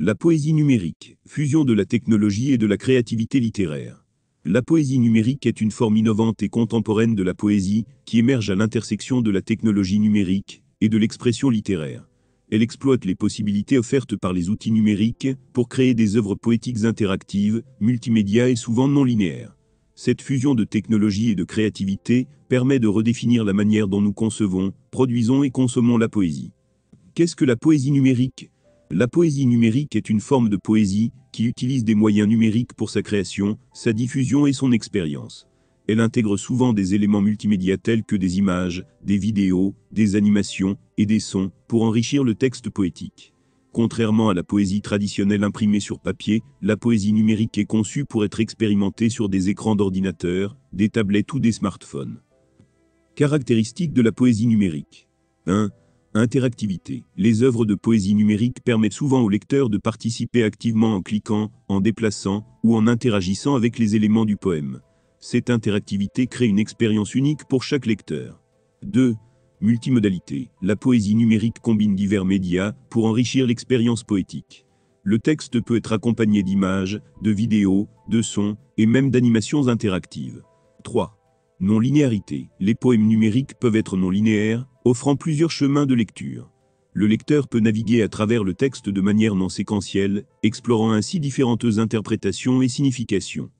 La poésie numérique, fusion de la technologie et de la créativité littéraire. La poésie numérique est une forme innovante et contemporaine de la poésie qui émerge à l'intersection de la technologie numérique et de l'expression littéraire. Elle exploite les possibilités offertes par les outils numériques pour créer des œuvres poétiques interactives, multimédia et souvent non linéaires. Cette fusion de technologie et de créativité permet de redéfinir la manière dont nous concevons, produisons et consommons la poésie. Qu'est-ce que la poésie numérique ? La poésie numérique est une forme de poésie qui utilise des moyens numériques pour sa création, sa diffusion et son expérience. Elle intègre souvent des éléments multimédia tels que des images, des vidéos, des animations et des sons pour enrichir le texte poétique. Contrairement à la poésie traditionnelle imprimée sur papier, la poésie numérique est conçue pour être expérimentée sur des écrans d'ordinateur, des tablettes ou des smartphones. Caractéristiques de la poésie numérique. 1. Interactivité. Les œuvres de poésie numérique permettent souvent au lecteur de participer activement en cliquant, en déplaçant ou en interagissant avec les éléments du poème. Cette interactivité crée une expérience unique pour chaque lecteur. 2. Multimodalité. La poésie numérique combine divers médias pour enrichir l'expérience poétique. Le texte peut être accompagné d'images, de vidéos, de sons et même d'animations interactives. 3. Non-linéarité. Les poèmes numériques peuvent être non-linéaires, offrant plusieurs chemins de lecture. Le lecteur peut naviguer à travers le texte de manière non séquentielle, explorant ainsi différentes interprétations et significations.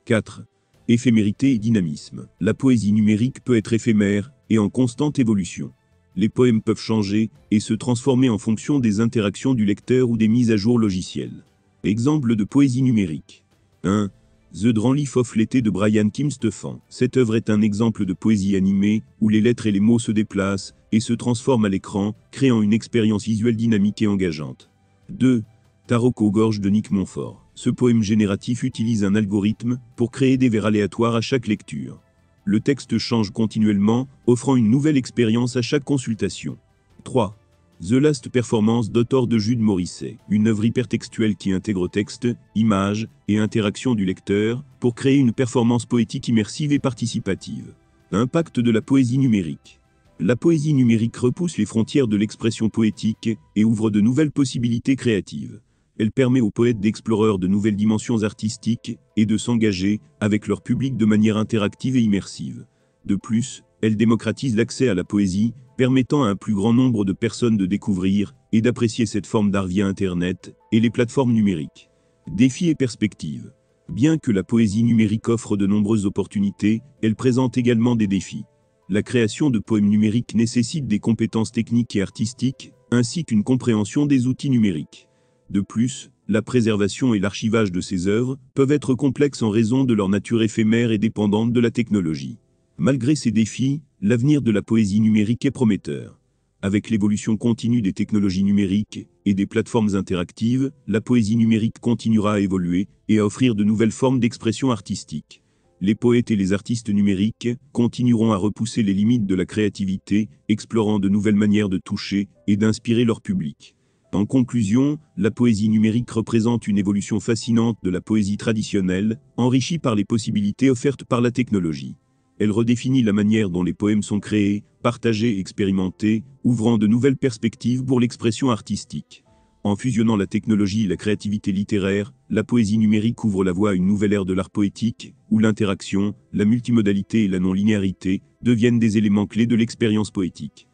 4. Éphémérité et dynamisme. La poésie numérique peut être éphémère et en constante évolution. Les poèmes peuvent changer et se transformer en fonction des interactions du lecteur ou des mises à jour logicielles. Exemple de poésie numérique. 1. The Grand Leaf of l'été de Brian Kim Stephan. Cette œuvre est un exemple de poésie animée, où les lettres et les mots se déplacent et se transforment à l'écran, créant une expérience visuelle dynamique et engageante. 2. Tarok aux gorges de Nick Montfort. Ce poème génératif utilise un algorithme pour créer des vers aléatoires à chaque lecture. Le texte change continuellement, offrant une nouvelle expérience à chaque consultation. 3. The Last Performance d'Autor de Jude Morisset, une œuvre hypertextuelle qui intègre texte, images et interaction du lecteur pour créer une performance poétique immersive et participative. Impact de la poésie numérique. La poésie numérique repousse les frontières de l'expression poétique et ouvre de nouvelles possibilités créatives. Elle permet aux poètes d'explorer de nouvelles dimensions artistiques et de s'engager avec leur public de manière interactive et immersive. De plus, elle démocratise l'accès à la poésie, permettant à un plus grand nombre de personnes de découvrir et d'apprécier cette forme d'art via Internet et les plateformes numériques. Défis et perspectives. Bien que la poésie numérique offre de nombreuses opportunités, elle présente également des défis. La création de poèmes numériques nécessite des compétences techniques et artistiques, ainsi qu'une compréhension des outils numériques. De plus, la préservation et l'archivage de ces œuvres peuvent être complexes en raison de leur nature éphémère et dépendante de la technologie. Malgré ces défis, l'avenir de la poésie numérique est prometteur. Avec l'évolution continue des technologies numériques et des plateformes interactives, la poésie numérique continuera à évoluer et à offrir de nouvelles formes d'expression artistique. Les poètes et les artistes numériques continueront à repousser les limites de la créativité, explorant de nouvelles manières de toucher et d'inspirer leur public. En conclusion, la poésie numérique représente une évolution fascinante de la poésie traditionnelle, enrichie par les possibilités offertes par la technologie. Elle redéfinit la manière dont les poèmes sont créés, partagés et expérimentés, ouvrant de nouvelles perspectives pour l'expression artistique. En fusionnant la technologie et la créativité littéraire, la poésie numérique ouvre la voie à une nouvelle ère de l'art poétique, où l'interaction, la multimodalité et la non-linéarité deviennent des éléments clés de l'expérience poétique.